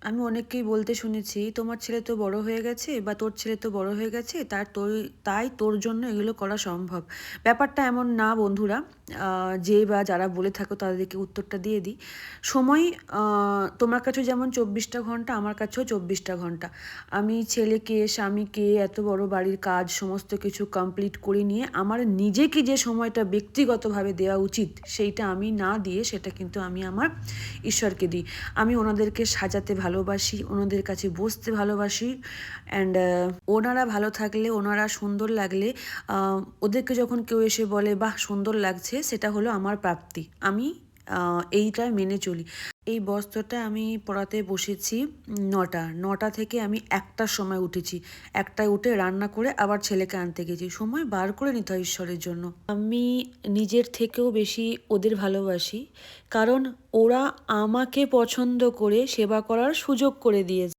আমি অনেককেই বলতে শুনেছি, তোমার ছেলে তো বড় হয়ে গেছে বা তোর ছেলে তো বড় হয়ে গেছে, তাই তোর জন্য এগুলো করা সম্ভব। ব্যাপারটা এমন না বন্ধুরা। যে বা যারা বলে থাকো তাদেরকে উত্তরটা দিয়ে দিই। সময় তোমার কাছে যেমন 24টা ঘন্টা, আমার কাছেও 24টা ঘন্টা। আমি ছেলেকে, স্বামীকে, এত বড় বাড়ির কাজ সমস্ত কিছু কমপ্লিট করে নিয়ে আমার নিজেকে যে সময়টা ব্যক্তিগতভাবে দেওয়া উচিত, সেইটা আমি না দিয়ে সেটা কিন্তু আমি আমার ঈশ্বরকে দিই। আমি ওনাদেরকে সাজাতে ভালোবাসি, ওনাদের কাছে বসতে ভালোবাসি। অ্যান্ড ওনারা ভালো থাকলে, ওনারা সুন্দর লাগলে, ওদেরকে যখন কেউ এসে বলে বাহ সুন্দর লাগছে, সেটা হলো আমার প্রাপ্তি। আমি এইটা মেনে চলি। এই বস্ত্রটা আমি পরাতে বসেছি 9টা থেকে আমি 1টার সময় উঠেছি। 1টায় উঠে রান্না করে আবার ছেলেকে আনতে গেছি। সময় বার করে নিতে হয় ঈশ্বরের জন্য। আমি নিজের থেকেও বেশি ওদের ভালোবাসি, কারণ ওরা আমাকে পছন্দ করে সেবা করার সুযোগ করে দিয়েছে।